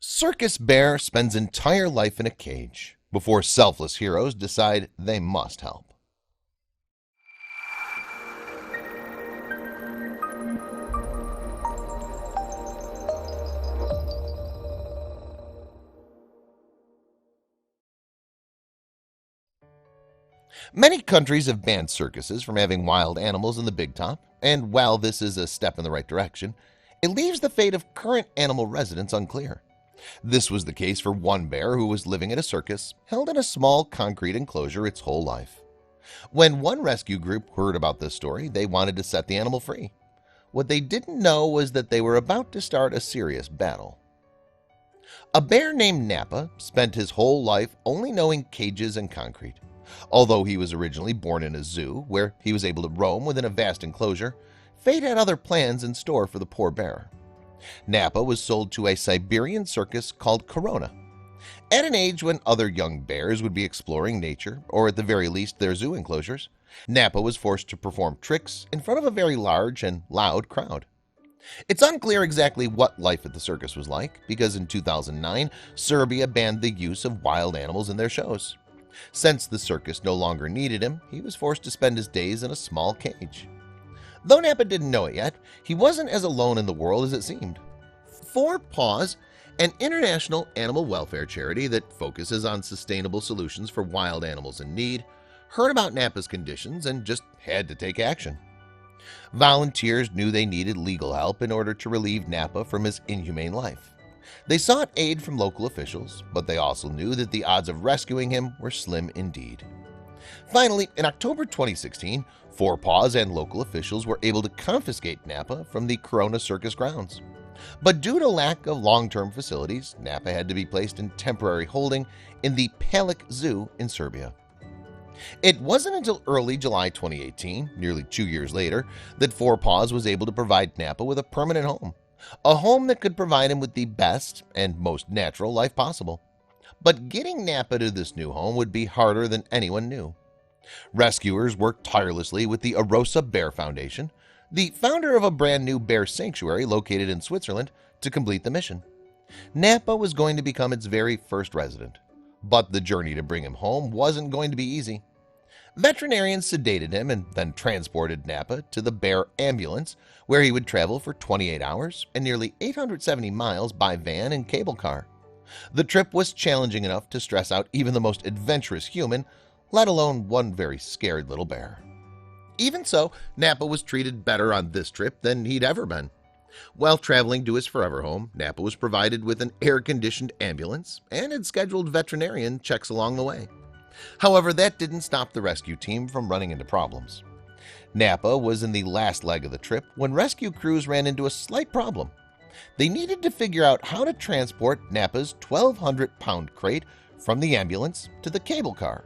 Circus bear spends entire life in a cage before selfless heroes decide they must help. Many countries have banned circuses from having wild animals in the big top, and while this is a step in the right direction, it leaves the fate of current animal residents unclear. This was the case for one bear who was living at a circus, held in a small concrete enclosure its whole life. When one rescue group heard about this story, they wanted to set the animal free. What they didn't know was that they were about to start a serious battle. A bear named Nappa spent his whole life only knowing cages and concrete. Although he was originally born in a zoo where he was able to roam within a vast enclosure, fate had other plans in store for the poor bear. Nappa was sold to a Siberian circus called Corona. At an age when other young bears would be exploring nature, or at the very least their zoo enclosures, Nappa was forced to perform tricks in front of a very large and loud crowd. It's unclear exactly what life at the circus was like, because in 2009, Serbia banned the use of wild animals in their shows. Since the circus no longer needed him, he was forced to spend his days in a small cage. Though Nappa didn't know it yet, he wasn't as alone in the world as it seemed. Four Paws, an international animal welfare charity that focuses on sustainable solutions for wild animals in need, heard about Nappa's conditions and just had to take action. Volunteers knew they needed legal help in order to relieve Nappa from his inhumane life. They sought aid from local officials, but they also knew that the odds of rescuing him were slim indeed. Finally, in October 2016, Four Paws and local officials were able to confiscate Nappa from the Corona Circus grounds. But due to lack of long-term facilities, Nappa had to be placed in temporary holding in the Palic Zoo in Serbia. It wasn't until early July 2018, nearly 2 years later, that Four Paws was able to provide Nappa with a permanent home. A home that could provide him with the best and most natural life possible. But getting Nappa to this new home would be harder than anyone knew. Rescuers worked tirelessly with the Arosa Bear Foundation, the founder of a brand new bear sanctuary located in Switzerland, to complete the mission. Nappa was going to become its very first resident, but the journey to bring him home wasn't going to be easy. Veterinarians sedated him and then transported Nappa to the bear ambulance, where he would travel for 28 hours and nearly 870 miles by van and cable car. The trip was challenging enough to stress out even the most adventurous human, let alone one very scared little bear. Even so, Nappa was treated better on this trip than he'd ever been. While traveling to his forever home, Nappa was provided with an air-conditioned ambulance and had scheduled veterinarian checks along the way. However, that didn't stop the rescue team from running into problems. Nappa was in the last leg of the trip when rescue crews ran into a slight problem. They needed to figure out how to transport Nappa's 1,200-pound crate from the ambulance to the cable car.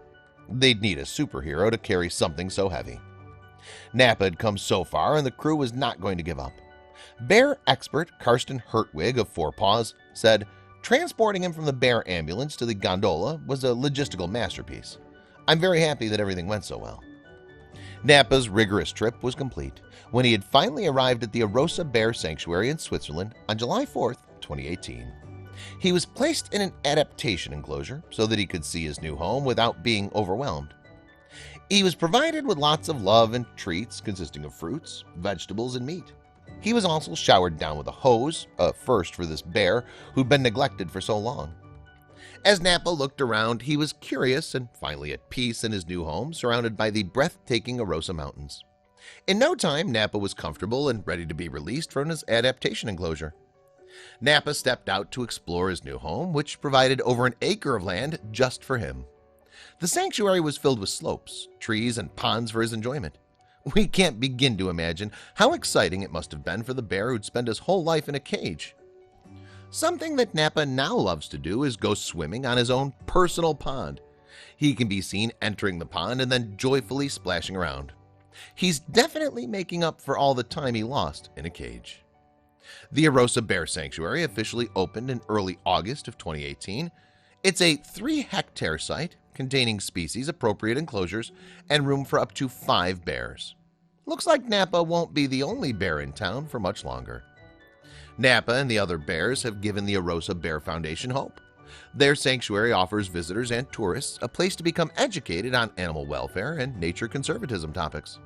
They'd need a superhero to carry something so heavy. Nappa had come so far and the crew was not going to give up. Bear expert Karsten Hertwig of Four Paws said, "Transporting him from the bear ambulance to the gondola was a logistical masterpiece. I'm very happy that everything went so well." Nappa's rigorous trip was complete when he had finally arrived at the Arosa Bear Sanctuary in Switzerland on July 4, 2018. He was placed in an adaptation enclosure so that he could see his new home without being overwhelmed. He was provided with lots of love and treats consisting of fruits, vegetables, and meat. He was also showered down with a hose, a first for this bear who'd been neglected for so long. As Nappa looked around, he was curious and finally at peace in his new home, surrounded by the breathtaking Arosa Mountains. In no time, Nappa was comfortable and ready to be released from his adaptation enclosure. Nappa stepped out to explore his new home, which provided over an acre of land just for him. The sanctuary was filled with slopes, trees, and ponds for his enjoyment. We can't begin to imagine how exciting it must have been for the bear who'd spent his whole life in a cage. Something that Nappa now loves to do is go swimming on his own personal pond. He can be seen entering the pond and then joyfully splashing around. He's definitely making up for all the time he lost in a cage. The Arosa Bear Sanctuary officially opened in early August of 2018. It's a 3-hectare site containing species-appropriate enclosures and room for up to 5 bears. Looks like Nappa won't be the only bear in town for much longer. Napa and the other bears have given the Arosa Bear Foundation hope. Their sanctuary offers visitors and tourists a place to become educated on animal welfare and nature conservatism topics.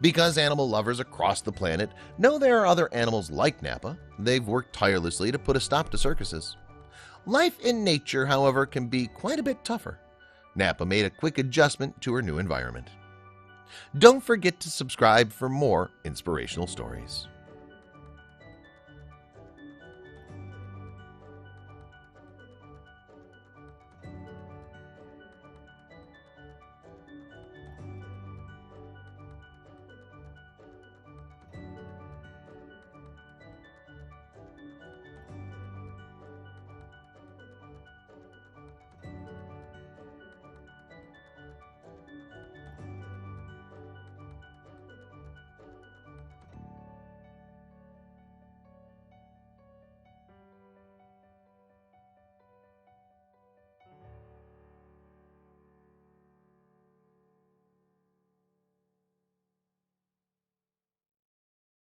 Because animal lovers across the planet know there are other animals like Napa, they've worked tirelessly to put a stop to circuses. Life in nature, however, can be quite a bit tougher. Napa made a quick adjustment to her new environment. Don't forget to subscribe for more inspirational stories.